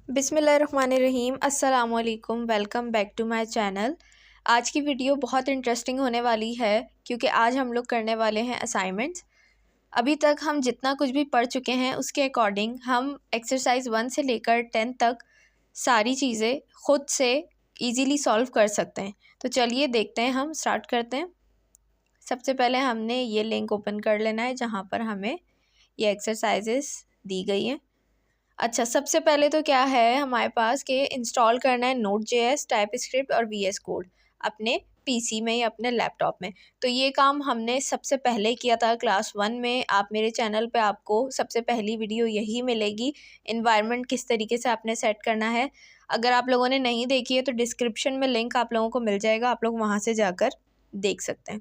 बिस्मिल्लाहिर्रहमानिर्रहीम अस्सलाम वालेकुम। Welcome back to my channel. आज की वीडियो बहुत इंटरेस्टिंग होने वाली है क्योंकि आज हम लोग करने वाले हैं असाइनमेंट्स। अभी तक हम जितना कुछ भी पढ़ चुके हैं उसके अकॉर्डिंग हम एक्सरसाइज 1 से लेकर 10 तक सारी चीज़ें ख़ुद से इजीली सॉल्व कर सकते हैं। तो चलिए देखते हैं, हम स्टार्ट करते हैं। सबसे पहले हमने ये लिंक ओपन कर लेना है जहाँ पर हमें ये एक्सरसाइजेस दी गई हैं। अच्छा, सबसे पहले तो क्या है हमारे पास कि इंस्टॉल करना है Node.js, टाइपस्क्रिप्ट और VS कोड अपने पीसी में या अपने लैपटॉप में। तो ये काम हमने सबसे पहले किया था क्लास 1 में। आप मेरे चैनल पे आपको सबसे पहली वीडियो यही मिलेगी, इन्वायरमेंट किस तरीके से आपने सेट करना है। अगर आप लोगों ने नहीं देखी है तो डिस्क्रिप्शन में लिंक आप लोगों को मिल जाएगा, आप लोग वहाँ से जाकर देख सकते हैं।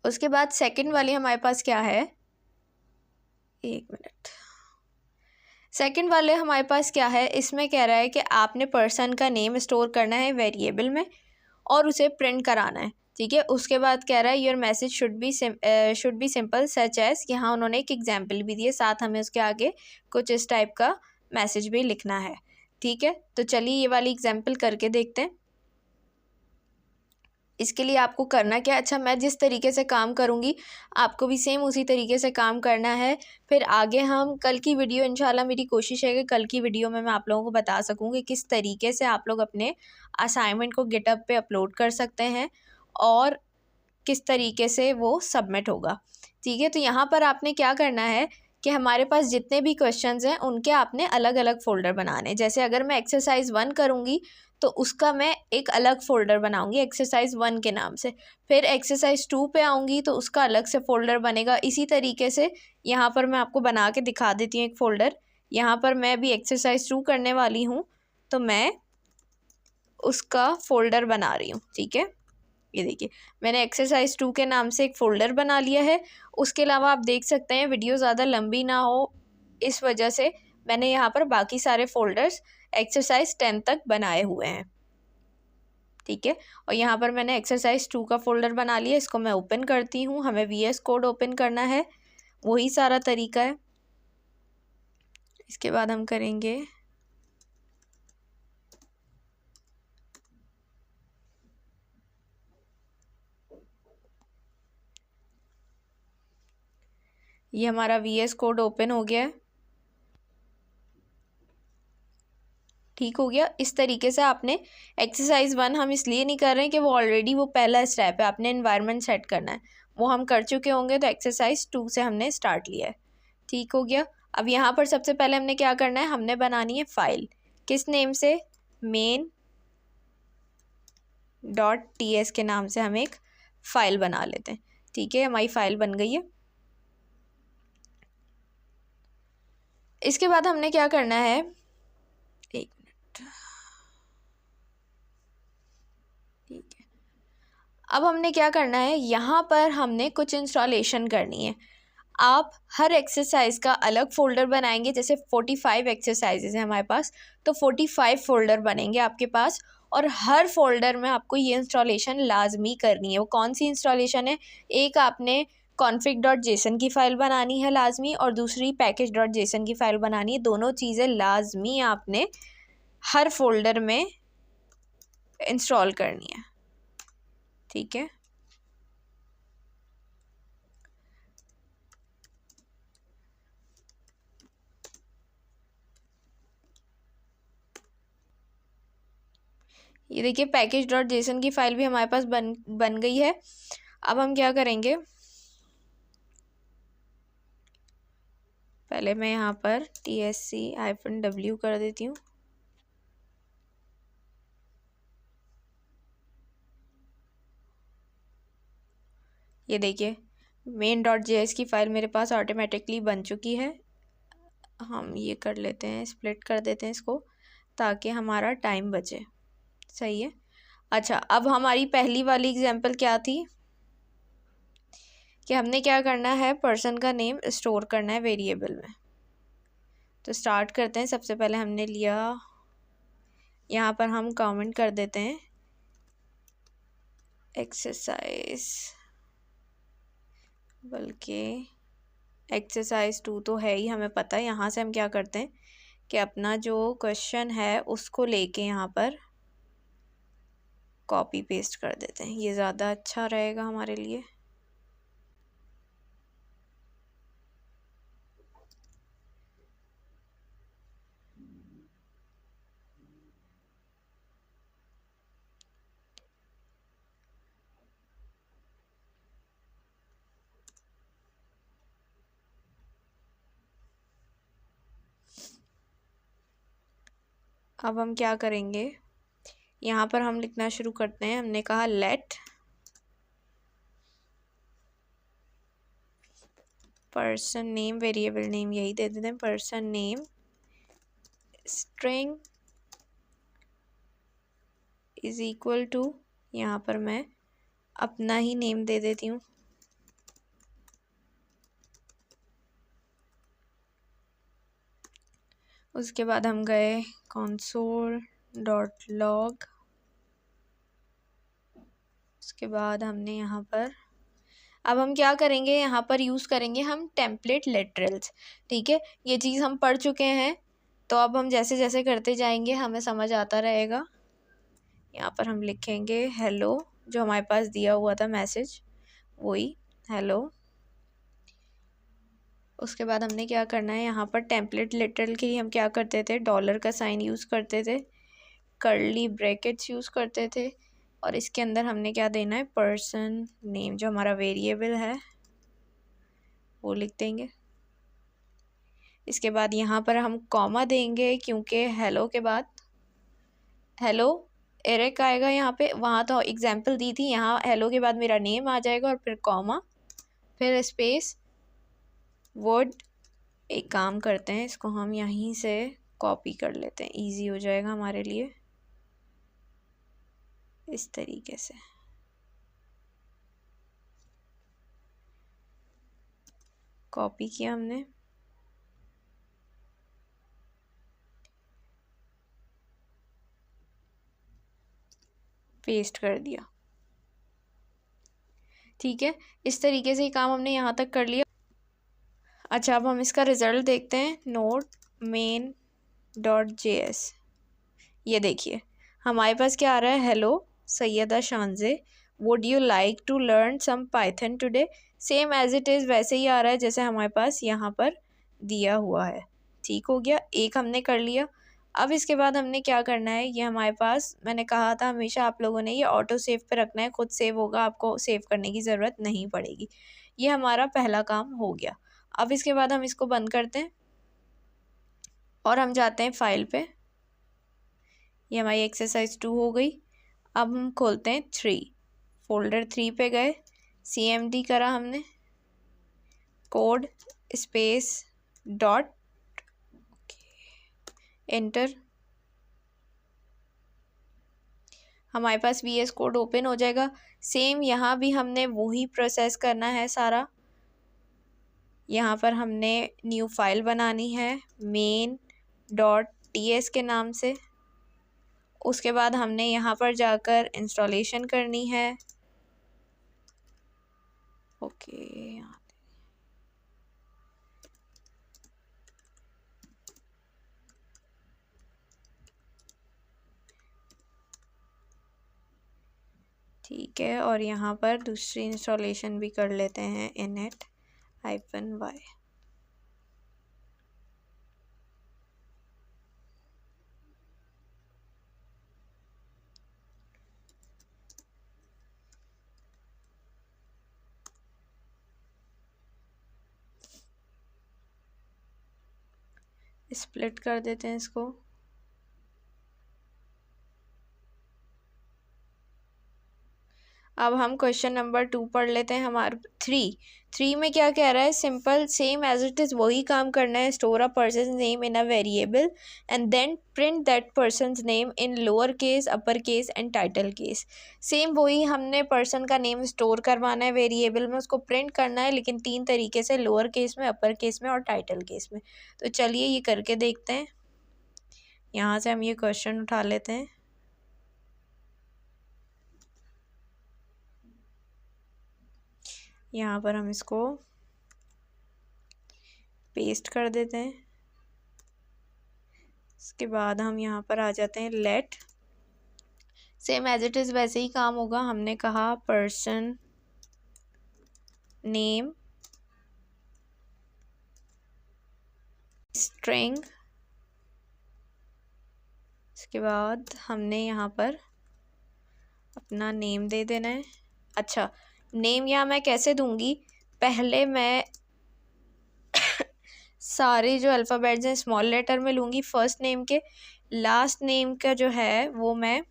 उसके बाद सेकेंड वाली हमारे पास क्या है, एक मिनट, सेकंड वाले हमारे पास क्या है, इसमें कह रहा है कि आपने पर्सन का नेम स्टोर करना है वेरिएबल में और उसे प्रिंट कराना है। ठीक है, उसके बाद कह रहा है your message should be simple such as, यहाँ उन्होंने एक एग्जांपल भी दिए, साथ हमें उसके आगे कुछ इस टाइप का मैसेज भी लिखना है। ठीक है, तो चलिए ये वाली एग्जांपल करके देखते हैं। इसके लिए आपको करना क्या, अच्छा मैं जिस तरीके से काम करूँगी आपको भी सेम उसी तरीके से काम करना है। फिर आगे हम कल की वीडियो, इंशाल्लाह मेरी कोशिश है कि कल की वीडियो में मैं आप लोगों को बता सकूँ कि किस तरीके से आप लोग अपने असाइनमेंट को गिटहब पे अपलोड कर सकते हैं और किस तरीके से वो सबमिट होगा। ठीक है, तो यहाँ पर आपने क्या करना है कि हमारे पास जितने भी क्वेश्चंस हैं उनके आपने अलग अलग फ़ोल्डर बनाने। जैसे अगर मैं एक्सरसाइज 1 करूँगी तो उसका मैं एक अलग फ़ोल्डर बनाऊँगी एक्सरसाइज 1 के नाम से। फिर एक्सरसाइज 2 पे आऊँगी तो उसका अलग से फ़ोल्डर बनेगा। इसी तरीके से यहाँ पर मैं आपको बना के दिखा देती हूँ एक फ़ोल्डर। यहाँ पर मैं अभी एक्सरसाइज 2 करने वाली हूँ तो मैं उसका फ़ोल्डर बना रही हूँ। ठीक है, ये देखिए मैंने एक्सरसाइज 2 के नाम से एक फ़ोल्डर बना लिया है। उसके अलावा आप देख सकते हैं वीडियो ज़्यादा लंबी ना हो इस वजह से मैंने यहाँ पर बाकी सारे फ़ोल्डर्स एक्सरसाइज 10 तक बनाए हुए हैं। ठीक है, और यहाँ पर मैंने एक्सरसाइज 2 का फ़ोल्डर बना लिया, इसको मैं ओपन करती हूँ। हमें VS कोड ओपन करना है, वही सारा तरीका है। इसके बाद हम करेंगे ये हमारा VS कोड ओपन हो गया है। ठीक हो गया। इस तरीके से आपने एक्सरसाइज 1 हम इसलिए नहीं कर रहे हैं कि वो ऑलरेडी वो पहला स्टेप है, आपने एनवायरनमेंट सेट करना है, वो हम कर चुके होंगे। तो एक्सरसाइज 2 से हमने स्टार्ट लिया है। ठीक हो गया। अब यहाँ पर सबसे पहले हमने क्या करना है, हमने बनानी है फ़ाइल। किस नेम से, main.ts के नाम से हम एक फ़ाइल बना लेते हैं। ठीक है, हमारी फ़ाइल बन गई है। इसके बाद हमने क्या करना है, एक मिनट, ठीक है, अब हमने क्या करना है, यहाँ पर हमने कुछ इंस्टॉलेशन करनी है। आप हर एक्सरसाइज का अलग फ़ोल्डर बनाएंगे। जैसे 45 एक्सरसाइजेज हैं हमारे पास, तो 45 फ़ोल्डर बनेंगे आपके पास और हर फोल्डर में आपको ये इंस्टॉलेशन लाजमी करनी है। वो कौन सी इंस्टॉलेशन है, एक आपने config.json की फ़ाइल बनानी है लाजमी और दूसरी package.json की फ़ाइल बनानी है। दोनों चीज़ें लाजमी आपने हर फोल्डर में इंस्टॉल करनी है। ठीक है, ये देखिए package.json की फ़ाइल भी हमारे पास बन गई है। अब हम क्या करेंगे, पहले मैं यहाँ पर tsc-w कर देती हूँ। ये देखिए main.js की फ़ाइल मेरे पास ऑटोमेटिकली बन चुकी है। हम ये कर लेते हैं, स्प्लिट कर देते हैं इसको ताकि हमारा टाइम बचे। सही है। अच्छा, अब हमारी पहली वाली एग्जांपल क्या थी कि हमने क्या करना है, पर्सन का नेम स्टोर करना है वेरिएबल में। तो स्टार्ट करते हैं। सबसे पहले हमने लिया, यहाँ पर हम कमेंट कर देते हैं एक्सरसाइज, बल्कि एक्सरसाइज 2 तो है ही, हमें पता है। यहाँ से हम क्या करते हैं कि अपना जो क्वेश्चन है उसको लेके यहाँ पर कॉपी पेस्ट कर देते हैं, ये ज़्यादा अच्छा रहेगा हमारे लिए। अब हम क्या करेंगे, यहाँ पर हम लिखना शुरू करते हैं। हमने कहा let person name, variable name यही दे देते हैं, person name string is equal to, यहाँ पर मैं अपना ही नेम दे देती हूँ। उसके बाद हम गए console.log, उसके बाद हमने यहाँ पर, अब हम क्या करेंगे, यहाँ पर यूज़ करेंगे हम टेम्पलेट लिटरल्स। ठीक है, ये चीज़ हम पढ़ चुके हैं, तो अब हम जैसे जैसे करते जाएंगे हमें समझ आता रहेगा। यहाँ पर हम लिखेंगे हेलो, जो हमारे पास दिया हुआ था मैसेज वही हेलो। उसके बाद हमने क्या करना है, यहाँ पर टेम्पलेट लिटरल के लिए हम क्या करते थे, डॉलर का साइन यूज़ करते थे, कर्ली ब्रैकेट्स यूज़ करते थे, और इसके अंदर हमने क्या देना है, पर्सन नेम जो हमारा वेरिएबल है वो लिख देंगे। इसके बाद यहाँ पर हम कॉमा देंगे, क्योंकि हेलो के बाद हेलो एरिक आएगा यहाँ पे, वहाँ तो एग्जाम्पल दी थी, यहाँ हेलो के बाद मेरा नेम आ जाएगा और फिर कॉमा, फिर स्पेस वर्ड। एक काम करते हैं, इसको हम यहीं से कॉपी कर लेते हैं, इजी हो जाएगा हमारे लिए। इस तरीके से कॉपी किया हमने, पेस्ट कर दिया। ठीक है, इस तरीके से ही काम हमने यहाँ तक कर लिया। अच्छा, अब हम इसका रिज़ल्ट देखते हैं, नोट मेन डॉट JS। ये देखिए हमारे पास क्या आ रहा है, hello Syeda Shanzay, would you like to learn some Python today. Same as it is वैसे ही आ रहा है जैसे हमारे पास यहाँ पर दिया हुआ है। ठीक हो गया, एक हमने कर लिया। अब इसके बाद हमने क्या करना है, ये हमारे पास, मैंने कहा था हमेशा आप लोगों ने ये ऑटो सेव पे रखना है, खुद सेव होगा, आपको सेव करने की ज़रूरत नहीं पड़ेगी। ये हमारा पहला काम हो गया। अब इसके बाद हम इसको बंद करते हैं और हम जाते हैं फाइल पे। ये हमारी एक्सरसाइज 2 हो गई। अब हम खोलते हैं 3, फोल्डर 3 पे गए, CMD करा हमने, कोड स्पेस डॉट, एंटर। हमारे पास VS कोड ओपन हो जाएगा। सेम यहाँ भी हमने वही प्रोसेस करना है सारा। यहाँ पर हमने न्यू फाइल बनानी है main.ts के नाम से। उसके बाद हमने यहाँ पर जाकर इंस्टॉलेशन करनी है। ओके, ठीक है, और यहाँ पर दूसरी इंस्टॉलेशन भी कर लेते हैं, init-y। स्प्लिट कर देते हैं इसको। अब हम क्वेश्चन नंबर 2 पढ़ लेते हैं। हमारे 3 में क्या कह रहा है, simple same as it is वही काम करना है, store a person name in a variable and then print that person name in lower case, upper case and title case. Same वही हमने पर्सन का नेम स्टोर करवाना है वेरिएबल में, उसको प्रिंट करना है, लेकिन 3 तरीके से, लोअर केस में, अपर केस में और टाइटल केस में। तो चलिए ये करके देखते हैं। यहाँ से हम ये क्वेश्चन उठा लेते हैं। यहाँ पर हम इसको पेस्ट कर देते हैं। इसके बाद हम यहाँ पर आ जाते हैं let, same as it is वैसे ही काम होगा। हमने कहा पर्सन नेम स्ट्रिंग, इसके बाद हमने यहाँ पर अपना नेम दे देना है। अच्छा, नेम यहाँ मैं कैसे दूंगी, पहले मैं सारे जो अल्फ़ाबेट्स हैं स्मॉल लेटर में लूँगी फर्स्ट नेम के, लास्ट नेम का जो है वो मैं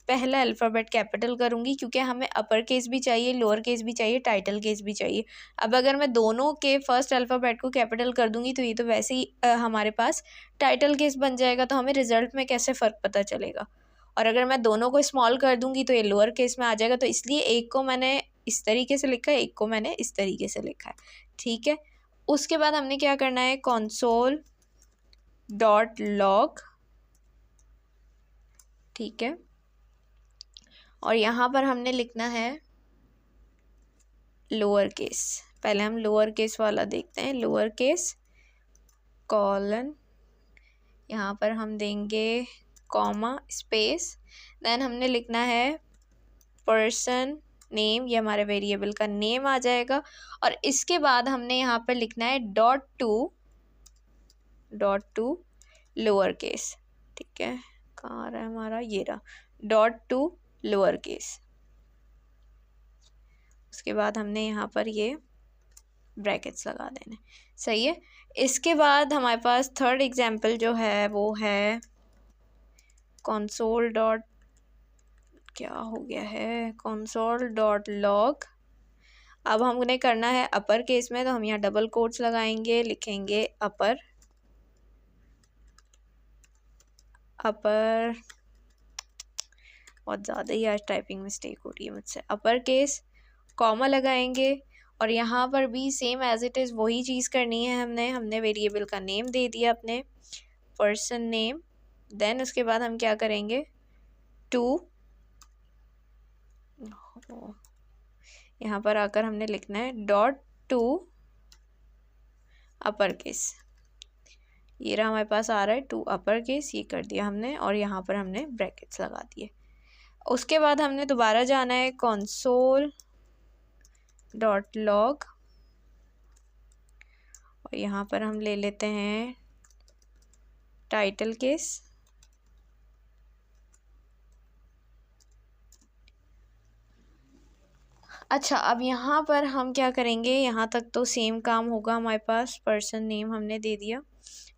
पहला अल्फ़ाबेट कैपिटल करूँगी, क्योंकि हमें अपर केस भी चाहिए, लोअर केस भी चाहिए, टाइटल केस भी चाहिए। अब अगर मैं दोनों के फर्स्ट अल्फ़ाबेट को कैपिटल कर दूँगी तो ये तो वैसे ही हमारे पास टाइटल केस बन जाएगा, तो हमें रिज़ल्ट में कैसे फ़र्क पता चलेगा। और अगर मैं दोनों को स्मॉल कर दूँगी तो ये लोअर केस में आ जाएगा, तो इसलिए एक को मैंने इस तरीके से लिखा है, एक को मैंने इस तरीके से लिखा है, ठीक है। उसके बाद हमने क्या करना है, console.log, ठीक है, और यहाँ पर हमने लिखना है लोअर केस। पहले हम लोअर केस वाला देखते हैं, लोअर केस कॉलन, यहाँ पर हम देंगे कॉमा स्पेस, देन हमने लिखना है पर्सन नेम, ये हमारे वेरिएबल का नेम आ जाएगा, और इसके बाद हमने यहाँ पर लिखना है डॉट टू लोअर केस, ठीक है, कहाँ आ रहा है हमारा, ये रहा, डॉट टू लोअर केस। उसके बाद हमने यहाँ पर ये ब्रैकेट्स लगा देने, सही है। इसके बाद हमारे पास थर्ड एग्जाम्पल जो है वो है console डॉट, क्या हो गया है, console.log। अब हमने करना है अपर केस में, तो हम यहाँ डबल कोट्स लगाएंगे, लिखेंगे अपर, बहुत ज़्यादा ही आज टाइपिंग मिस्टेक हो रही है मुझसे, अपर केस कॉमा लगाएंगे, और यहाँ पर भी सेम एज इट इज़ वही चीज़ करनी है। हमने वेरिएबल का नेम दे दिया अपने, पर्सन नेम, देन उसके बाद हम क्या करेंगे, यहाँ पर आकर हमने लिखना है डॉट टू अपर केस, ये रहा हमारे पास आ रहा है टू अपर केस, ये कर दिया हमने, और यहाँ पर हमने ब्रैकेट्स लगा दिए। उसके बाद हमने दोबारा जाना है console.log, और यहाँ पर हम ले लेते हैं टाइटल केस, अच्छा, अब यहाँ पर हम क्या करेंगे, यहाँ तक तो सेम काम होगा हमारे पास, पर्सन नेम हमने दे दिया।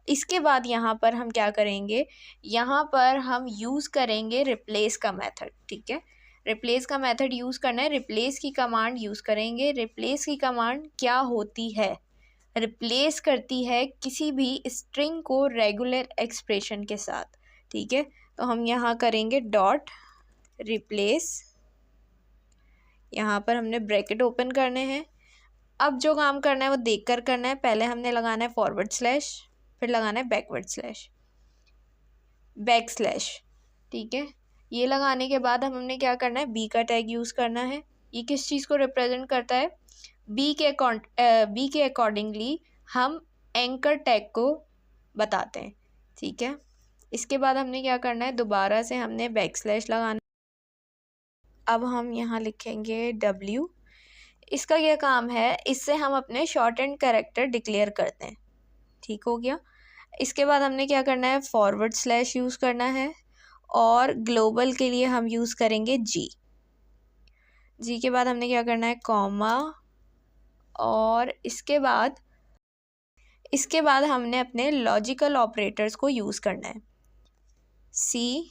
इसके बाद यहाँ पर हम क्या करेंगे, यहाँ पर हम यूज़ करेंगे रिप्लेस का मेथड, ठीक है, रिप्लेस का मेथड यूज़ करना है, रिप्लेस की कमांड यूज़ करेंगे। रिप्लेस की कमांड क्या होती है, रिप्लेस करती है किसी भी स्ट्रिंग को रेगुलर एक्सप्रेशन के साथ, ठीक है। तो हम यहाँ करेंगे डॉट रिप्लेस, यहाँ पर हमने ब्रैकेट ओपन करने हैं। अब जो काम करना है वो देखकर करना है, पहले हमने लगाना है फॉरवर्ड स्लैश, फिर लगाना है बैकवर्ड स्लैश, बैक स्लैश, ठीक है। ये लगाने के बाद हमने क्या करना है, बी का टैग यूज़ करना है। ये किस चीज़ को रिप्रेजेंट करता है, बी के अकॉर्डिंगली हम एंकर टैग को बताते हैं, ठीक है। इसके बाद हमने क्या करना है, दोबारा से हमने बैक स्लैश लगाना। अब हम यहाँ लिखेंगे W, इसका क्या काम है, इससे हम अपने शॉर्ट एंड कैरेक्टर डिक्लेयर करते हैं, ठीक हो गया। इसके बाद हमने क्या करना है, फॉरवर्ड स्लैश यूज़ करना है, और ग्लोबल के लिए हम यूज़ करेंगे जी के बाद हमने क्या करना है, कॉमा, और इसके बाद हमने अपने लॉजिकल ऑपरेटर्स को यूज़ करना है, C।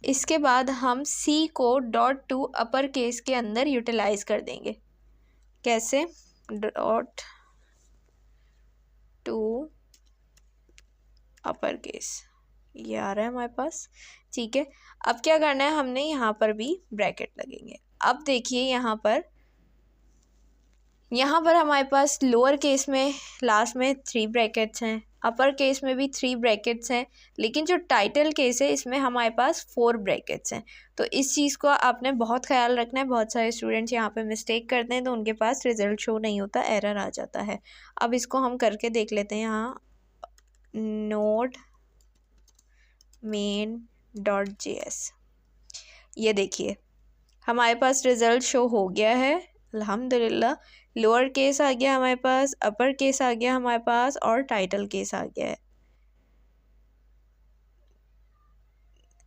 इसके बाद हम C co dot to upper case के अंदर यूटिलाइज कर देंगे, कैसे, डॉट टू अपर केस, ये आ रहा है हमारे पास, ठीक है। अब क्या करना है, हमने यहाँ पर भी ब्रैकेट लगेंगे। अब देखिए यहाँ पर हमारे पास लोअर केस में लास्ट में 3 ब्रैकेट्स हैं, अपर केस में भी 3 ब्रैकेट्स हैं, लेकिन जो टाइटल केस है इसमें हमारे पास 4 ब्रैकेट्स हैं। तो इस चीज़ को आपने बहुत ख्याल रखना है। बहुत सारे स्टूडेंट्स यहाँ पे मिस्टेक करते हैं तो उनके पास रिजल्ट शो नहीं होता, एरर आ जाता है। अब इसको हम करके देख लेते हैं। यहाँ नोड main.js, ये देखिए हमारे पास रिज़ल्ट शो हो गया है अल्हम्दुलिल्लाह। लोअर केस आ गया हमारे पास, अपर केस आ गया हमारे पास, और टाइटल केस आ गया है।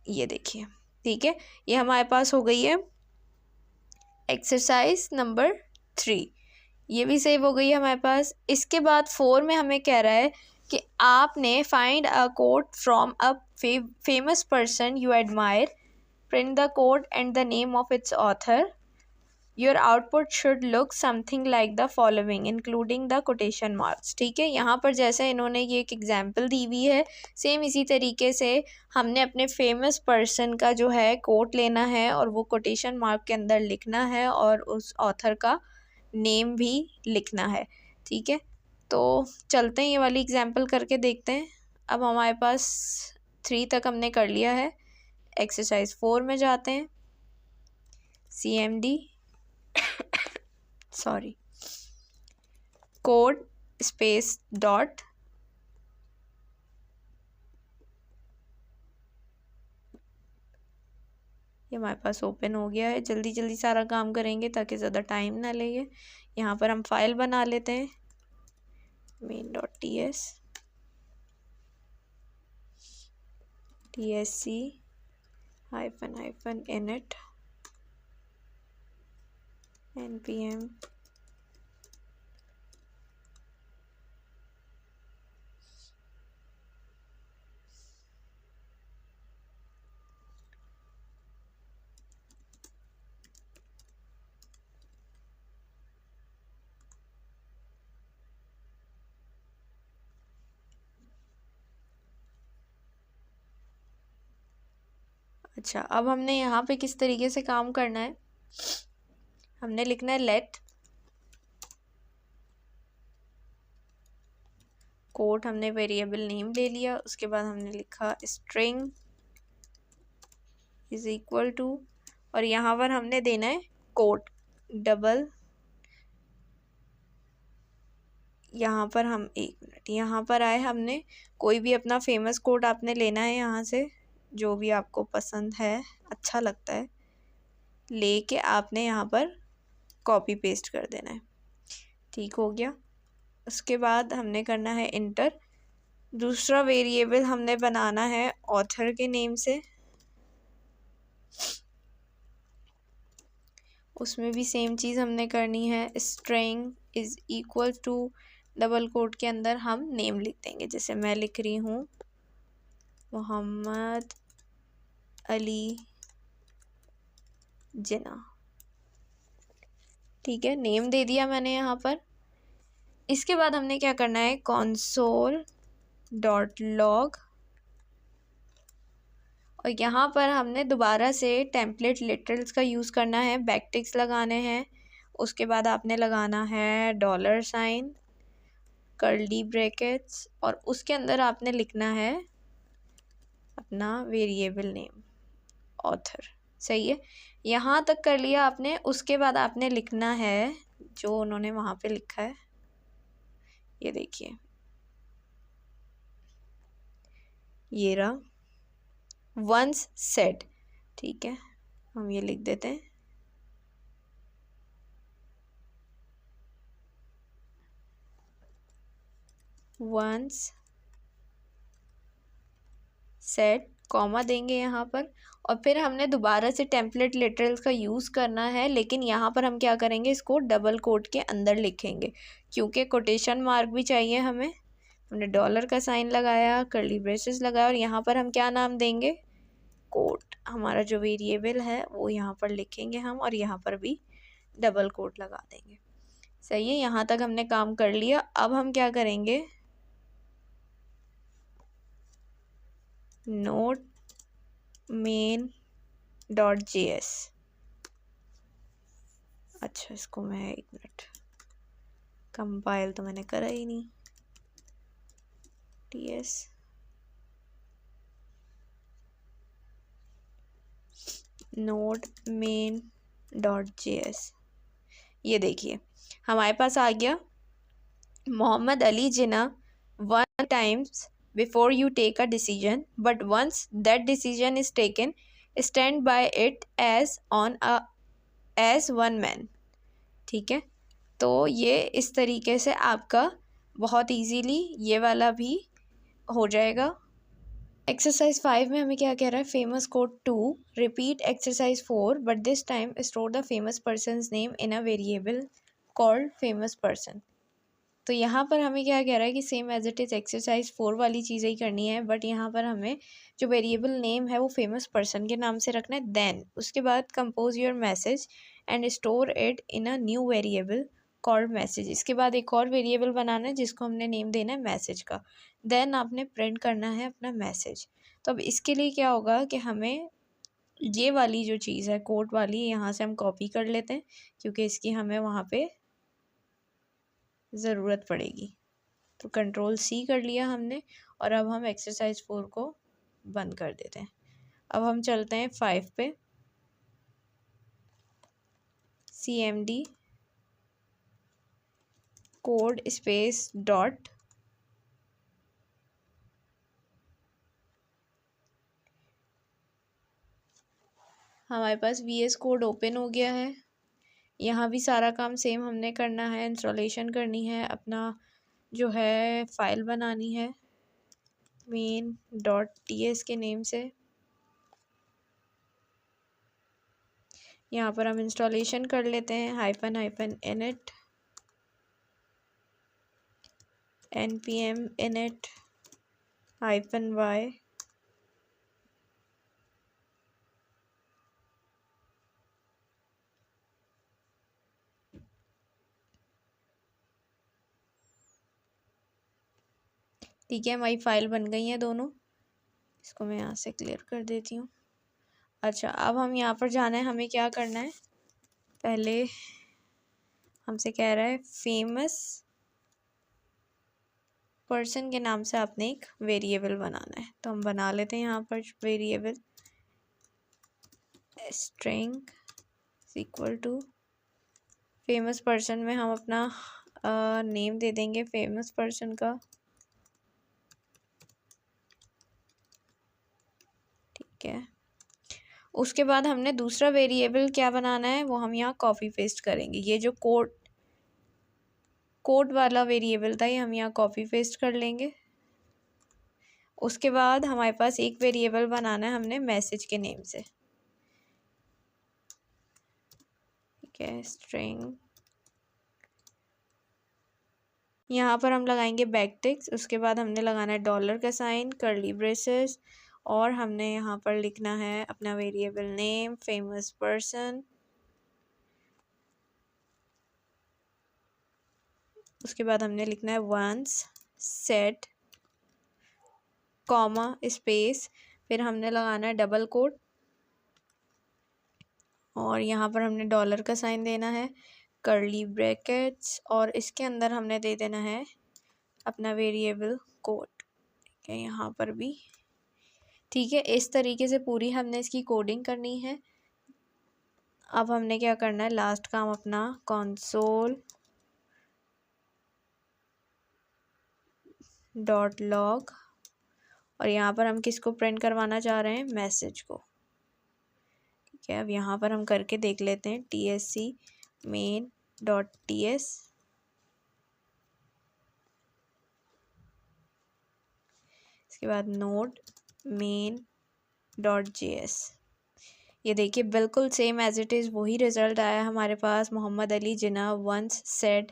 ये देखिए, ठीक है, ये हमारे पास हो गई है एक्सरसाइज नंबर 3, ये भी सेव हो गई है हमारे पास। इसके बाद 4 में हमें कह रहा है कि आपने find a quote from a famous person you admire, print the quote and the name of its author, your output should look something like the following including the quotation marks. ठीक है, यहाँ पर जैसे इन्होंने ये एक एग्जाम्पल दी हुई है, सेम इसी तरीके से हमने अपने फेमस पर्सन का जो है कोट लेना है और वो कोटेशन मार्क के अंदर लिखना है और उस ऑथर का नेम भी लिखना है। ठीक है, तो चलते हैं ये वाली एग्जाम्पल करके देखते हैं। अब हमारे पास 3 तक हमने कर लिया है। एक्सरसाइज 4 में जाते हैं। CMD sorry code space dot, ये हमारे पास ओपन हो गया है। जल्दी जल्दी सारा काम करेंगे ताकि ज़्यादा टाइम ना लगे। यहाँ पर हम फाइल बना लेते हैं main.ts tsc -init npm अच्छा, अब हमने यहाँ पे किस तरीके से काम करना है, हमने लिखना है लेट कोट, हमने वेरिएबल नेम ले लिया, उसके बाद हमने लिखा स्ट्रिंग इज इक्वल टू, और यहाँ पर हमने देना है कोट डबल, यहाँ पर हम 1 मिनट यहाँ पर आए, हमने कोई भी अपना फेमस कोट आपने लेना है, यहाँ से जो भी आपको पसंद है अच्छा लगता है लेके आपने यहाँ पर कॉपी पेस्ट कर देना है। ठीक हो गया, उसके बाद हमने करना है इंटर। दूसरा वेरिएबल हमने बनाना है ऑथर के नेम से, उसमें भी सेम चीज़ हमने करनी है, string is equal to double quote के अंदर हम नेम लिख देंगे। जैसे मैं लिख रही हूँ मोहम्मद अली जिन्ना। ठीक है, नेम दे दिया मैंने यहाँ पर। इसके बाद हमने क्या करना है, console.log, और यहाँ पर हमने दोबारा से टेम्पलेट लिटरल्स का यूज़ करना है, बैकटिक्स लगाने हैं। उसके बाद आपने लगाना है $, कर्ली ब्रैकेट्स, और उसके अंदर आपने लिखना है अपना वेरिएबल नेम ऑथर। सही है, यहाँ तक कर लिया आपने। उसके बाद आपने लिखना है जो उन्होंने वहाँ पे लिखा है, ये देखिए ये रहा वंस सेड। ठीक है, हम ये लिख देते हैं वंस सेड, कॉमा देंगे यहाँ पर, और फिर हमने दोबारा से टेम्पलेट लिटरल्स का यूज़ करना है, लेकिन यहाँ पर हम क्या करेंगे, इसको डबल कोट के अंदर लिखेंगे क्योंकि कोटेशन मार्क भी चाहिए हमें। हमने डॉलर का साइन लगाया, कर्ली ब्रेसेस लगाया, और यहाँ पर हम क्या नाम देंगे, कोट, हमारा जो वेरिएबल है वो यहाँ पर लिखेंगे हम, और यहाँ पर भी डबल कोट लगा देंगे। सही है, यहाँ तक हमने काम कर लिया। अब हम क्या करेंगे, नोड main.js, अच्छा इसको मैं 1 मिनट, कंपाइल तो मैंने करा ही नहीं। ts node main dot js। ये देखिए हमारे पास आ गया Mohammad Ali Jinnah one times before you take a decision, but once that decision is taken, stand by it as one man। ठीक है, तो ये इस तरीके से आपका बहुत इजीली ये वाला भी हो जाएगा। एक्सरसाइज 5 में हमें क्या कह रहा है, famous quote 2 repeat exercise 4 but this time store the famous person's name in a variable called famous person. तो यहाँ पर हमें क्या कह रहा है कि same as it is exercise 4 वाली चीज़ें ही करनी है, बट यहाँ पर हमें जो वेरिएबल नेम है वो फेमस पर्सन के नाम से रखना है। देन उसके बाद compose your message and store it in a new variable called message. इसके बाद एक और वेरिएबल बनाना है जिसको हमने नेम देना है मैसेज का। देन आपने प्रिंट करना है अपना मैसेज। तो अब इसके लिए क्या होगा कि हमें ये वाली जो चीज़ है कोड वाली, यहाँ से हम कॉपी कर लेते हैं क्योंकि इसकी हमें वहाँ पे ज़रूरत पड़ेगी। तो कंट्रोल सी कर लिया हमने और अब हम एक्सरसाइज 4 को बंद कर देते हैं। अब हम चलते हैं 5 पे। cmd कोड स्पेस डॉट हमारे पास VS कोड ओपन हो गया है। यहाँ भी सारा काम सेम हमने करना है, इंस्टॉलेशन करनी है, अपना जो है फाइल बनानी है main.ts के नेम से। यहाँ पर हम इंस्टॉलेशन कर लेते हैं -init npm init -y ठीक है, हमारी फाइल बन गई है दोनों। इसको मैं यहाँ से क्लियर कर देती हूँ। अच्छा, अब हम यहाँ पर जाना है, हमें क्या करना है, पहले हमसे कह रहा है फेमस पर्सन के नाम से आपने एक वेरिएबल बनाना है। तो हम बना लेते हैं यहाँ पर variable string equal to famous person में हम अपना नेम दे देंगे फेमस पर्सन का। ठीक है, उसके बाद हमने दूसरा वेरिएबल क्या बनाना है वो हम यहाँ कॉपी पेस्ट करेंगे। ये जो कोड वाला वेरिएबल था ये हम यहाँ कॉपी पेस्ट कर लेंगे। उसके बाद हमारे पास एक वेरिएबल बनाना है हमने मैसेज के नेम से। ठीक है, स्ट्रिंग यहाँ पर हम लगाएंगे बैकटिक्स। उसके बाद हमने लगाना है डॉलर का साइन, कर्ली ब्रेसेस, और हमने यहाँ पर लिखना है अपना वेरिएबल नेम फेमस पर्सन। उसके बाद हमने लिखना है वंस सेट कॉमा स्पेस, फिर हमने लगाना है डबल कोट और यहाँ पर हमने डॉलर का साइन देना है, कर्ली ब्रैकेट्स, और इसके अंदर हमने दे देना है अपना वेरिएबल कोड। ठीक है, यहाँ पर भी ठीक है, इस तरीके से पूरी हमने इसकी कोडिंग करनी है। अब हमने क्या करना है, लास्ट काम अपना console डॉट लॉग, और यहाँ पर हम किसको प्रिंट करवाना चाह रहे हैं, मैसेज को। ठीक है, अब यहाँ पर हम करके देख लेते हैं tsc main.ts। इसके बाद नोड main.js। ये देखिए बिल्कुल सेम एज इट इज़ वही रिज़ल्ट आया हमारे पास, मोहम्मद अली जिन्ना वंस सेड,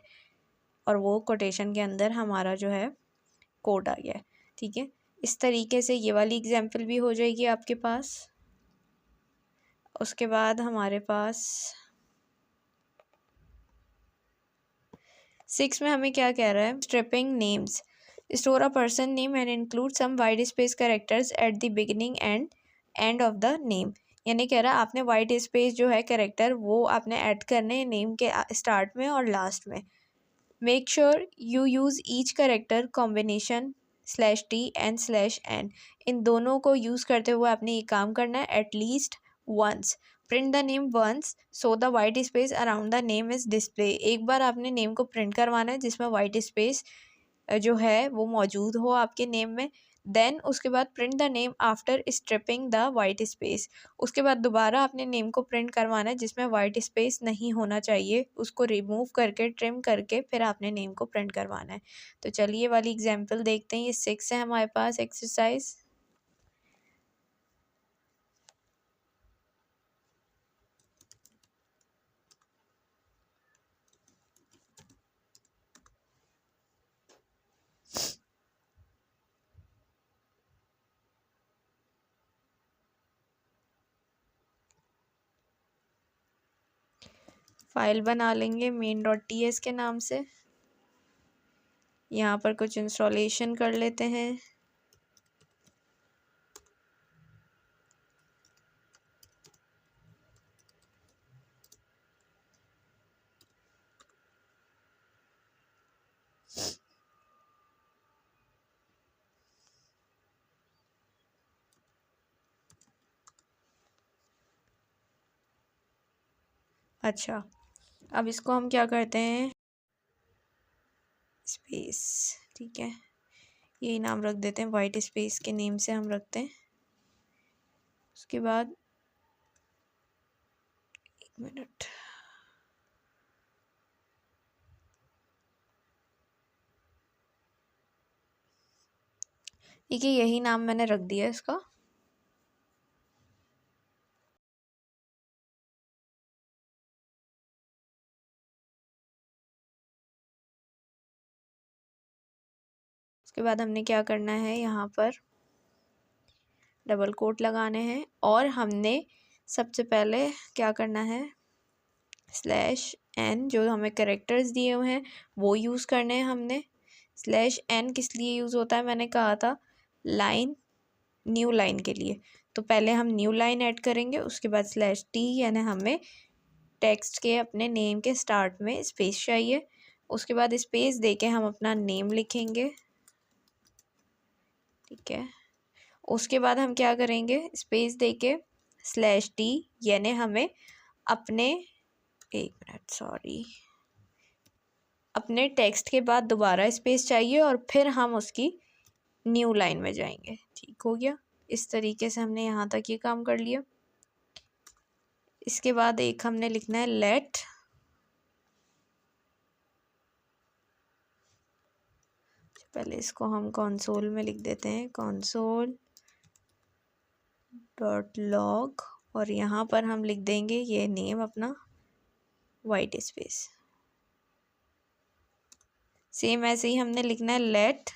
और वो कोटेशन के अंदर हमारा जो है कोड आ गया है। ठीक है, इस तरीके से ये वाली एग्जाम्पल भी हो जाएगी आपके पास। उसके बाद हमारे पास 6 में हमें क्या कह रहा है, stripping names, store a person name and include some white space characters at the beginning and end of the name. यानी कह रहा है आपने वाइड स्पेस जो है कैरेक्टर वो आपने ऐड करने हैं नेम के स्टार्ट में और लास्ट में। Make sure you use each character combination /t and/n, इन दोनों को यूज़ करते हुए आपने ये काम करना है at least once. Print the name once so the white space around the name is display. एक बार आपने नेम को प्रिंट करवाना है जिसमें वाइट स्पेस जो है वो मौजूद हो आपके नेम में। देन उसके बाद print the name after stripping the white space. उसके बाद दोबारा आपने नेम को प्रिंट करवाना है जिसमें वाइट स्पेस नहीं होना चाहिए, उसको रिमूव करके ट्रिम करके फिर आपने नेम को प्रिंट करवाना है। तो चलिए वाली एग्जांपल देखते हैं। ये 6 है हमारे पास एक्सरसाइज। फाइल बना लेंगे main.ts के नाम से। यहाँ पर कुछ इंस्टॉलेशन कर लेते हैं। अच्छा, अब इसको हम क्या करते हैं, स्पेस, ठीक है, यही नाम रख देते हैं, वाइट स्पेस के नेम से हम रखते हैं। उसके बाद 1 मिनट, ठीक है, यही नाम मैंने रख दिया इसका। उसके बाद हमने क्या करना है, यहाँ पर डबल कोट लगाने हैं और हमने सबसे पहले क्या करना है, /n जो हमें कैरेक्टर्स दिए हुए हैं वो यूज़ करने हैं हमने। /n किस लिए यूज़ होता है, मैंने कहा था लाइन, न्यू लाइन के लिए। तो पहले हम न्यू लाइन ऐड करेंगे, उसके बाद /t, यानी हमें टेक्स्ट के अपने नेम के स्टार्ट में स्पेस चाहिए। उसके बाद स्पेस देके हम अपना नेम लिखेंगे, ठीक है। उसके बाद हम क्या करेंगे, स्पेस देके /t, यानी हमें अपने, 1 मिनट सॉरी, अपने टेक्स्ट के बाद दोबारा स्पेस चाहिए और फिर हम उसकी न्यू लाइन में जाएंगे। ठीक हो गया, इस तरीके से हमने यहाँ तक ये काम कर लिया। इसके बाद एक हमने लिखना है लेट, पहले इसको हम कंसोल में लिख देते हैं, console.log, और यहाँ पर हम लिख देंगे ये नेम अपना, वाइट स्पेस। सेम ऐसे ही हमने लिखना है लेट,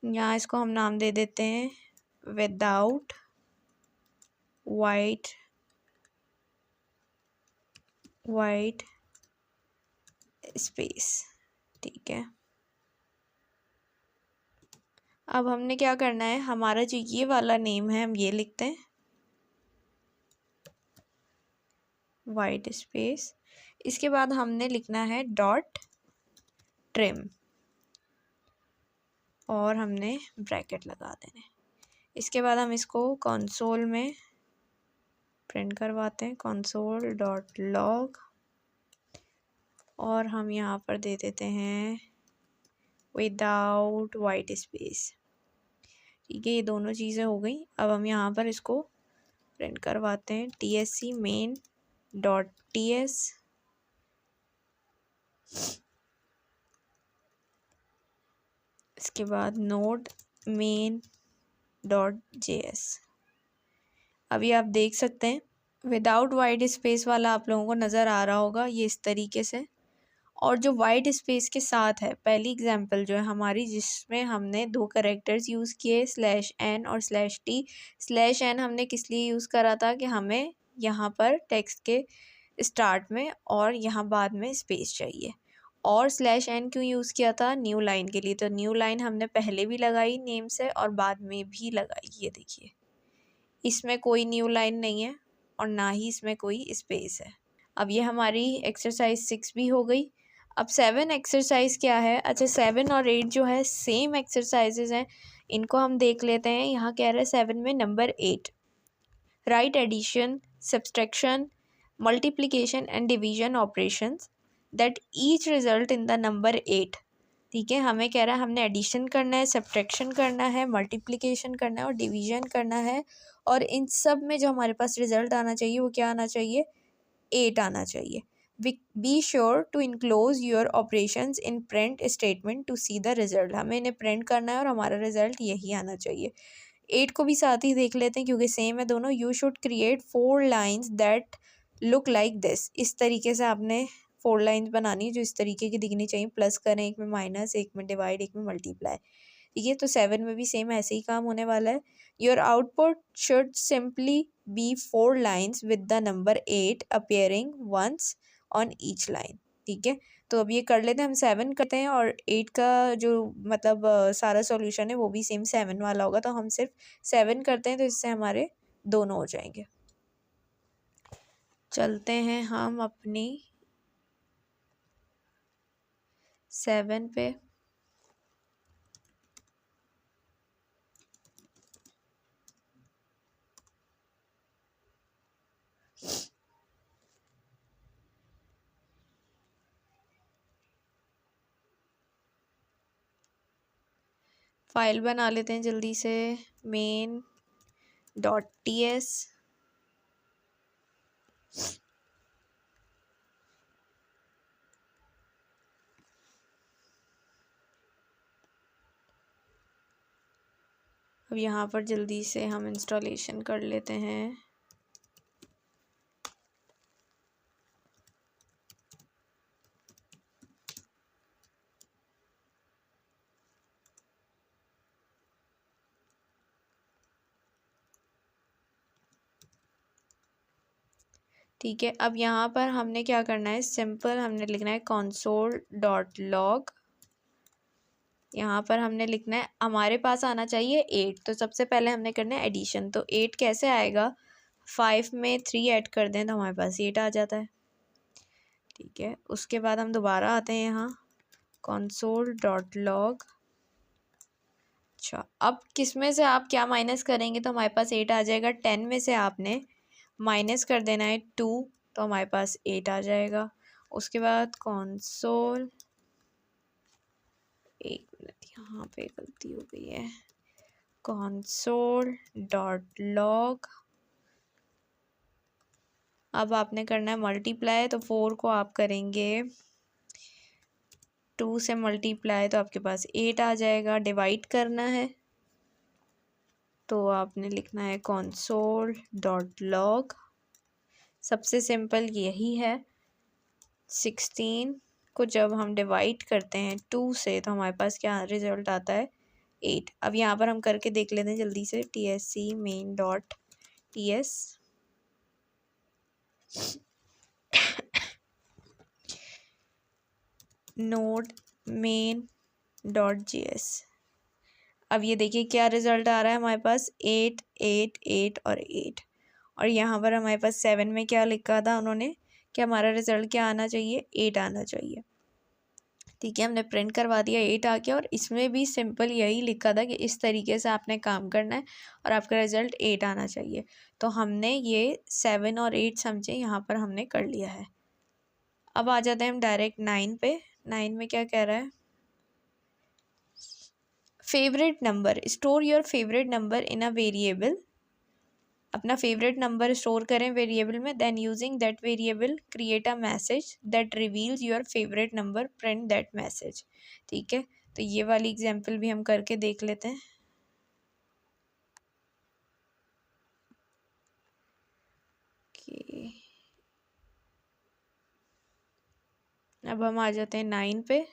यहाँ इसको हम नाम दे देते हैं विदाउट वाइट स्पेस, ठीक है। अब हमने क्या करना है, हमारा जो ये वाला नेम है हम ये लिखते हैं, वाइट स्पेस। इसके बाद हमने लिखना है .trim और हमने ब्रैकेट लगा देने। इसके बाद हम इसको कंसोल में प्रिंट करवाते हैं, console.log, और हम यहाँ पर दे देते हैं विदाउट वाइट स्पेस, ठीक है। ये दोनों चीज़ें हो गई। अब हम यहाँ पर इसको प्रिंट करवाते हैं, tsc main.ts, इसके बाद node main.js। अभी आप देख सकते हैं विदाउट वाइट स्पेस वाला आप लोगों को नज़र आ रहा होगा, ये इस तरीके से। और जो वाइट स्पेस के साथ है, पहली एग्जांपल जो है हमारी, जिसमें हमने 2 कैरेक्टर्स यूज़ किए, /n और /t। /n हमने किस लिए यूज़ करा था कि हमें यहाँ पर टेक्स्ट के स्टार्ट में और यहाँ बाद में स्पेस चाहिए। और /n क्यों यूज़ किया था, न्यू लाइन के लिए। तो न्यू लाइन हमने पहले भी लगाई नेम से और बाद में भी लगाई, ये देखिए इसमें कोई न्यू लाइन नहीं है और ना ही इसमें कोई स्पेस है। अब ये हमारी एक्सरसाइज 6 भी हो गई। अब 7 एक्सरसाइज क्या है, अच्छा 7 और 8 जो है सेम एक्सरसाइजेज हैं, इनको हम देख लेते हैं। यहाँ कह रहे हैं 7 में number 8, write addition, subtraction, multiplication and division operations that each result in the number 8। ठीक है, हमें कह रहा है हमने एडिशन करना है, सब्ट्रैक्शन करना है, मल्टीप्लिकेशन करना है और डिवीजन करना है, और इन सब में जो हमारे पास रिजल्ट आना चाहिए वो क्या आना चाहिए, 8 आना चाहिए। Be sure to enclose your operations in print statement to see the result. हमें इन्हें प्रिंट करना है और हमारा रिजल्ट यही आना चाहिए। 8 को भी साथ ही देख लेते हैं क्योंकि सेम है दोनों। You should create 4 lines that look like this. इस तरीके से आपने 4 लाइन्स बनानी है जो इस तरीके की दिखनी चाहिए। प्लस करें, एक में माइनस, एक में डिवाइड, एक में मल्टीप्लाई। ठीक है, तो 7 में भी सेम ऐसे ही काम होने वाला है। Your output should simply be 4 lines with the number 8 appearing once on each line. ठीक है, तो अब ये कर लेते हैं, हम 7 करते हैं और 8 का जो मतलब सारा सॉल्यूशन है वो भी सेम 7 वाला होगा। तो हम सिर्फ 7 करते हैं तो इससे हमारे दोनों हो जाएंगे। चलते हैं हम अपनी 7 पे। फाइल बना लेते हैं जल्दी से, main.ts। अब यहाँ पर जल्दी से हम इंस्टॉलेशन कर लेते हैं। ठीक है, अब यहाँ पर हमने क्या करना है, सिंपल हमने लिखना है console.log। यहाँ पर हमने लिखना है, हमारे पास आना चाहिए 8, तो सबसे पहले हमने करना है एडिशन। तो 8 कैसे आएगा, 5 में 3 ऐड कर दें तो हमारे पास 8 आ जाता है। ठीक है, उसके बाद हम दोबारा आते हैं यहाँ console.log। अच्छा, अब किस में से आप क्या माइनस करेंगे तो हमारे पास 8 आ जाएगा। 10 में से आपने माइनस कर देना है 2 तो हमारे पास 8 आ जाएगा। उसके बाद console, एक मिनट यहाँ पे गलती हो गई है, console.log। अब आपने करना है मल्टीप्लाई, तो 4 को आप करेंगे 2 से मल्टीप्लाई तो आपके पास 8 आ जाएगा। डिवाइड करना है तो आपने लिखना है console.log। सबसे सिंपल यही है। 16 को जब हम डिवाइड करते हैं 2 से तो हमारे पास क्या रिजल्ट आता है, 8। अब यहाँ पर हम करके देख लेते हैं जल्दी से, tsc main.ts। node main.js। अब ये देखिए क्या रिजल्ट आ रहा है हमारे पास, 8 8 8 और 8। और यहाँ पर हमारे पास 7 में क्या लिखा था उन्होंने कि हमारा रिजल्ट क्या आना चाहिए, 8 आना चाहिए। ठीक है, हमने प्रिंट करवा दिया, 8 आ गया। और इसमें भी सिंपल यही लिखा था कि इस तरीके से आपने काम करना है और आपका रिजल्ट 8 आना चाहिए। तो हमने ये 7 और 8 समझे, यहाँ पर हमने कर लिया है। अब आ जाते हैं हम डायरेक्ट 9 पे। 9 में क्या कह रहा है, favourite number, store your favourite number in a variable. अपना फेवरेट नंबर स्टोर करें वेरिएबल में, then using that variable create a message that reveals your favourite number, print that message. ठीक है, तो ये वाली एग्जांपल भी हम करके देख लेते हैं। अब हम आ जाते हैं 9 पे।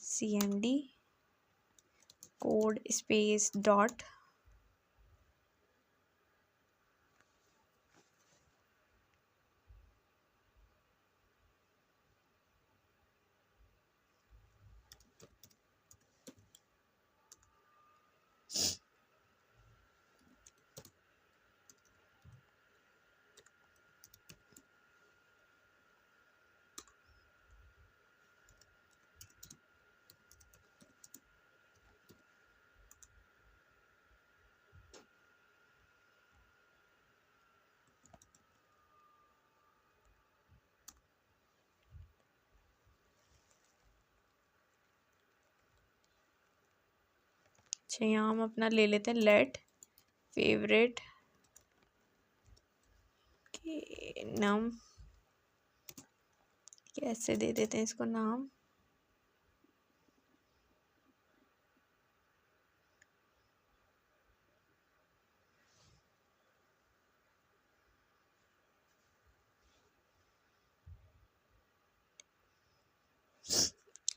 cmd कोड स्पेस डॉट, अच्छा, यहाँ हम अपना ले लेते हैं लेट फेवरेट के नाम, कैसे दे देते हैं इसको नाम,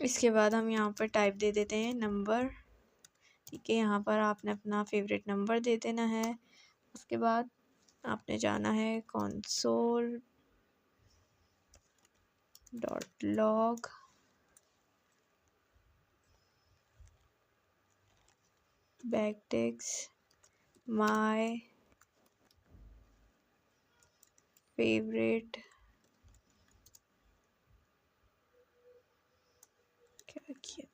इसके बाद हम यहाँ पर टाइप दे देते हैं नंबर। ठीक है, यहाँ पर आपने अपना फेवरेट नंबर दे देना है। उसके बाद आपने जाना है console.log backticks my favorite, क्या किया,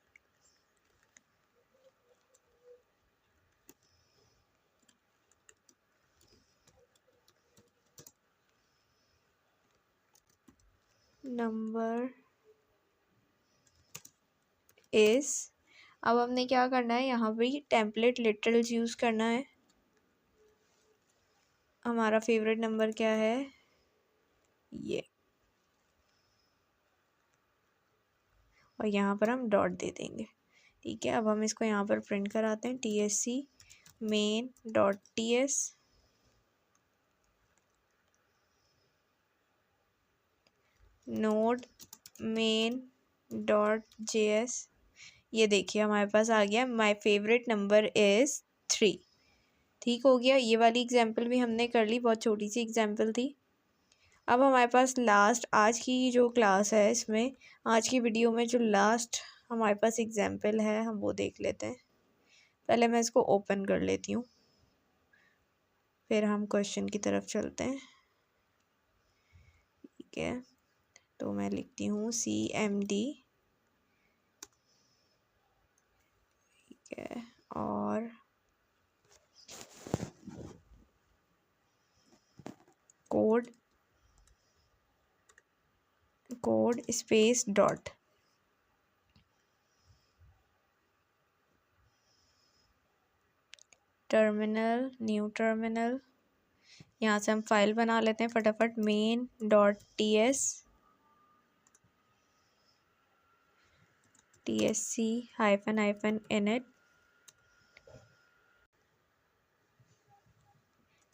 नंबर इस। अब हमने क्या करना है, यहाँ पे टेम्पलेट लिटरल्स यूज़ करना है। हमारा फेवरेट नंबर क्या है, ये, और यहाँ पर हम डॉट दे देंगे। ठीक है, अब हम इसको यहाँ पर प्रिंट कराते हैं, TSC main.ts node main.js। ये देखिए हमारे पास आ गया माय फेवरेट नंबर इज़ 3। ठीक हो गया, ये वाली एग्जाम्पल भी हमने कर ली, बहुत छोटी सी एग्जाम्पल थी। अब हमारे पास लास्ट आज की जो क्लास है, इसमें आज की वीडियो में जो लास्ट हमारे पास एग्जाम्पल है हम वो देख लेते हैं। पहले मैं इसको ओपन कर लेती हूँ, फिर हम क्वेश्चन की तरफ चलते हैं। ठीक है, तो मैं लिखती हूँ CMD। ठीक है, और code space dot, terminal, new terminal. यहाँ से हम फाइल बना लेते हैं फटाफट, main.ts tsc -init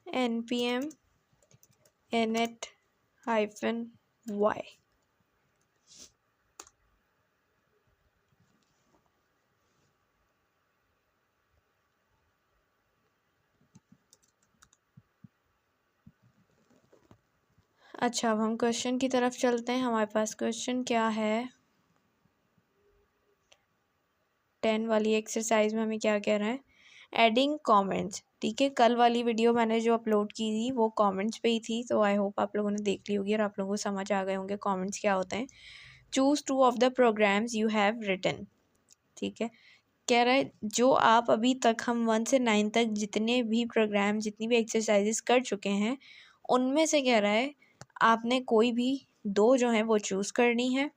npm init-y। अच्छा, अब हम क्वेश्चन की तरफ चलते हैं। हमारे पास क्वेश्चन क्या है, 10 वाली एक्सरसाइज में हमें क्या कह रहा है, एडिंग कमेंट्स। ठीक है, कल वाली वीडियो मैंने जो अपलोड की थी वो कमेंट्स पे ही थी, तो आई होप आप लोगों ने देख ली होगी और आप लोगों को समझ आ गए होंगे कमेंट्स क्या होते हैं। Choose 2 of the programs you have written. ठीक है, कह रहा है जो आप अभी तक, हम 1 से 9 तक जितने भी प्रोग्राम, जितनी भी एक्सरसाइजेस कर चुके हैं, उनमें से कह रहा है आपने कोई भी 2 जो हैं वो चूज़ करनी है,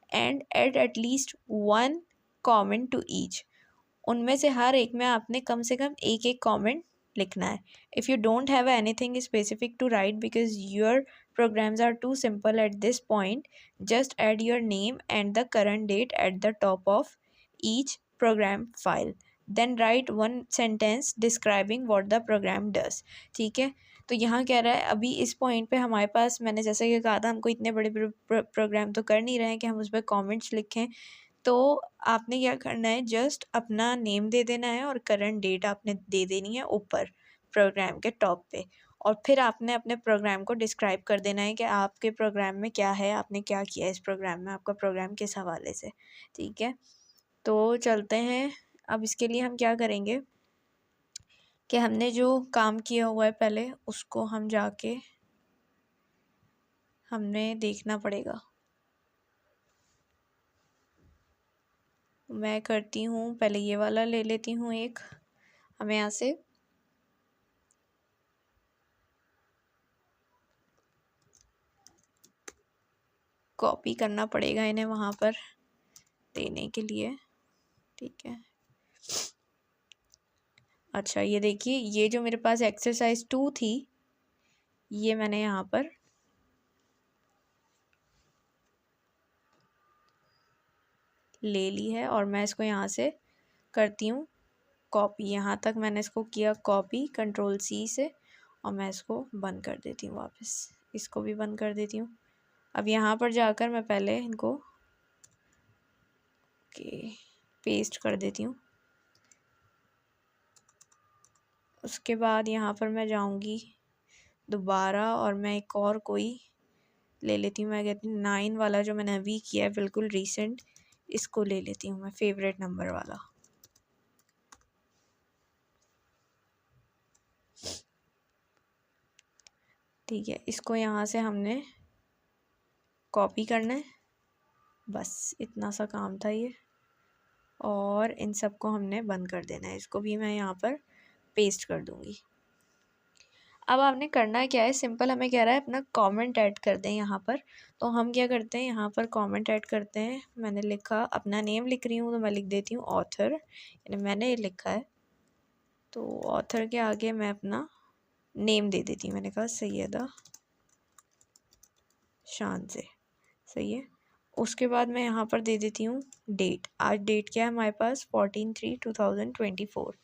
and add at least 1 comment to each. उनमें से हर एक में आपने कम से कम एक एक कॉमेंट लिखना है। If you don't have anything specific to write because your programs are too simple at this point, just add your name and the current date at the top of each program file, then write one sentence describing what the program does। ठीक है, तो यहाँ कह रहा है अभी इस point पे हमारे पास, मैंने जैसे कि कहा था, हमको इतने बड़े प्रोग्राम तो कर नहीं रहे हैं कि हम उस पर कॉमेंट्स लिखें। तो आपने क्या करना है, जस्ट अपना नेम दे देना है और करंट डेट आपने दे देनी है ऊपर प्रोग्राम के टॉप पे, और फिर आपने अपने प्रोग्राम को डिस्क्राइब कर देना है कि आपके प्रोग्राम में क्या है, आपने क्या किया इस प्रोग्राम में, आपका प्रोग्राम किस हवाले से। ठीक है, तो चलते हैं। अब इसके लिए हम क्या करेंगे कि हमने जो काम किया हुआ है पहले, उसको हम जाके हमने देखना पड़ेगा। मैं करती हूँ, पहले ये वाला ले लेती हूँ एक, हमें यहाँ से कॉपी करना पड़ेगा इन्हें वहाँ पर देने के लिए। ठीक है, अच्छा ये देखिए, ये जो मेरे पास एक्सरसाइज 2 थी, ये मैंने यहाँ पर ले ली है और मैं इसको यहाँ से करती हूँ कॉपी। यहाँ तक मैंने इसको किया कॉपी कंट्रोल C से, और मैं इसको बंद कर देती हूँ वापस। इसको भी बंद कर देती हूँ। अब यहाँ पर जाकर मैं पहले इनको पेस्ट कर देती हूँ। उसके बाद यहाँ पर मैं जाऊँगी दोबारा और मैं एक और कोई ले लेती हूँ। मैं कहती हूँ 9 वाला जो मैंने अभी किया है बिल्कुल रिसेंट, इसको ले लेती हूँ मैं, फेवरेट नंबर वाला। ठीक है, इसको यहाँ से हमने कॉपी करना है, बस इतना सा काम था ये। और इन सबको हमने बंद कर देना है। इसको भी मैं यहाँ पर पेस्ट कर दूँगी। अब आपने करना क्या है, सिंपल हमें कह रहा है अपना कमेंट ऐड कर दें यहाँ पर। तो हम क्या करते हैं, यहाँ पर कमेंट ऐड करते हैं। मैंने लिखा, अपना नेम लिख रही हूँ तो मैं लिख देती हूँ ऑथर, यानी मैंने ये लिखा है तो ऑथर के आगे मैं अपना नेम दे देती हूँ। मैंने कहा सैयदा शान से, सही है। उसके बाद मैं यहाँ पर दे देती हूँ डेट। आज डेट क्या है हमारे पास, 14/3/2024।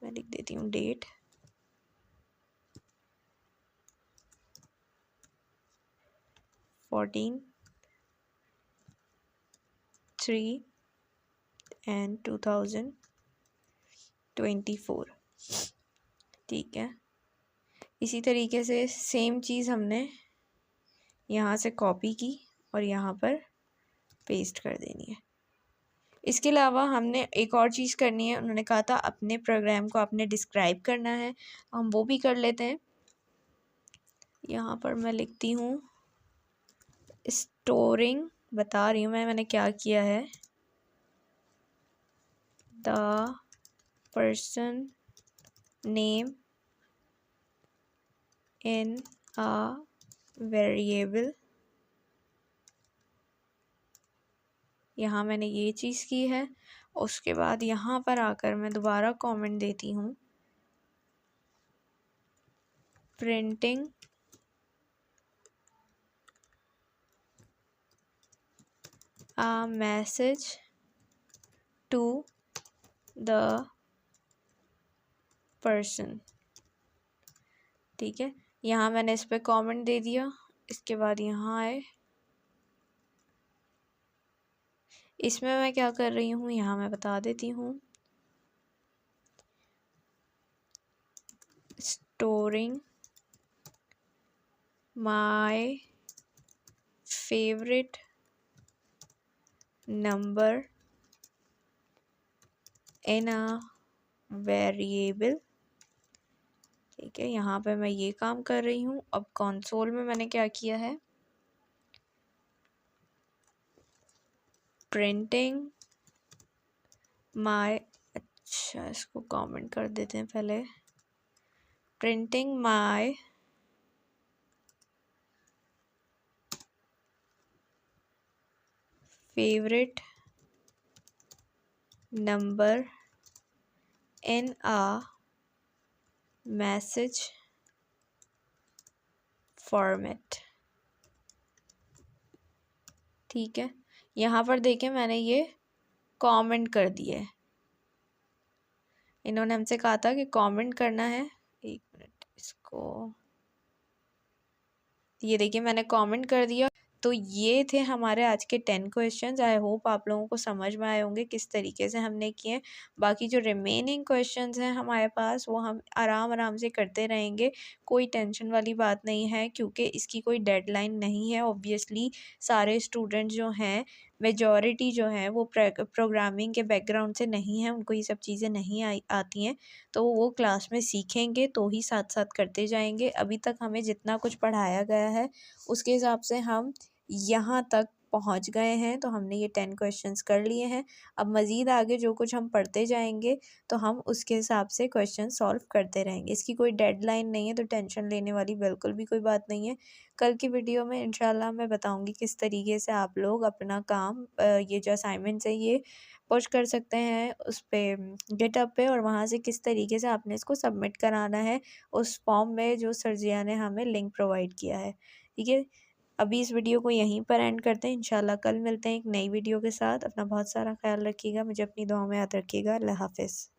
मैं लिख देती हूँ डेट 14/3/2024। ठीक है, इसी तरीके से सेम चीज़ हमने यहाँ से कॉपी की और यहाँ पर पेस्ट कर देनी है। इसके अलावा हमने एक और चीज़ करनी है। उन्होंने कहा था अपने प्रोग्राम को आपने डिस्क्राइब करना है, हम वो भी कर लेते हैं। यहाँ पर मैं लिखती हूँ स्टोरिंग, बता रही हूँ मैंने क्या किया है। The person name in a variable, यहाँ मैंने ये चीज़ की है। उसके बाद यहाँ पर आकर मैं दोबारा कमेंट देती हूँ printing a message to the person। ठीक है, यहाँ मैंने इस पर कमेंट दे दिया। इसके बाद यहाँ आए, इसमें मैं क्या कर रही हूँ यहाँ मैं बता देती हूँ। Storing my favourite number in a variable. ठीक है, यहाँ पे मैं ये काम कर रही हूँ। अब कंसोल में मैंने क्या किया है, प्रिंटिंग माय, अच्छा इसको कमेंट कर देते हैं पहले, printing my favourite number in a message format. ठीक है, यहाँ पर देखें मैंने ये कमेंट कर दिया है। इन्होंने हमसे कहा था कि कमेंट करना है। एक मिनट, इसको ये देखिए मैंने कमेंट कर दिया। तो ये थे हमारे आज के 10 क्वेश्चंस। आई होप आप लोगों को समझ में आए होंगे किस तरीके से हमने किए। बाकी जो रिमेनिंग क्वेश्चंस हैं हमारे पास, वो हम आराम आराम से करते रहेंगे। कोई टेंशन वाली बात नहीं है, क्योंकि इसकी कोई डेडलाइन नहीं है। ऑब्वियसली सारे स्टूडेंट जो हैं, मेजॉरिटी जो हैं वो प्रोग्रामिंग के बैकग्राउंड से नहीं है, उनको ये सब चीज़ें नहीं आती हैं। तो वो क्लास में सीखेंगे तो ही साथ साथ करते जाएंगे। अभी तक हमें जितना कुछ पढ़ाया गया है उसके हिसाब से हम यहाँ तक पहुंच गए हैं। तो हमने ये 10 क्वेश्चंस कर लिए हैं। अब मज़ीद आगे जो कुछ हम पढ़ते जाएंगे तो हम उसके हिसाब से क्वेश्चन सॉल्व करते रहेंगे। इसकी कोई डेडलाइन नहीं है, तो टेंशन लेने वाली बिल्कुल भी कोई बात नहीं है। कल की वीडियो में इंशाल्लाह मैं बताऊंगी किस तरीके से आप लोग अपना काम ये जो असाइनमेंट्स है ये पुश कर सकते हैं उस पे गिटहब पे, और वहाँ से किस तरीके से आपने इसको सबमिट कराना है उस फॉर्म में जो सर्जिया ने हमें लिंक प्रोवाइड किया है। ठीक है, अभी इस वीडियो को यहीं पर एंड करते हैं। इंशाल्लाह कल मिलते हैं एक नई वीडियो के साथ। अपना बहुत सारा ख्याल रखिएगा, मुझे अपनी दुआ में याद रखिएगा। अल्लाह हाफ़िज़।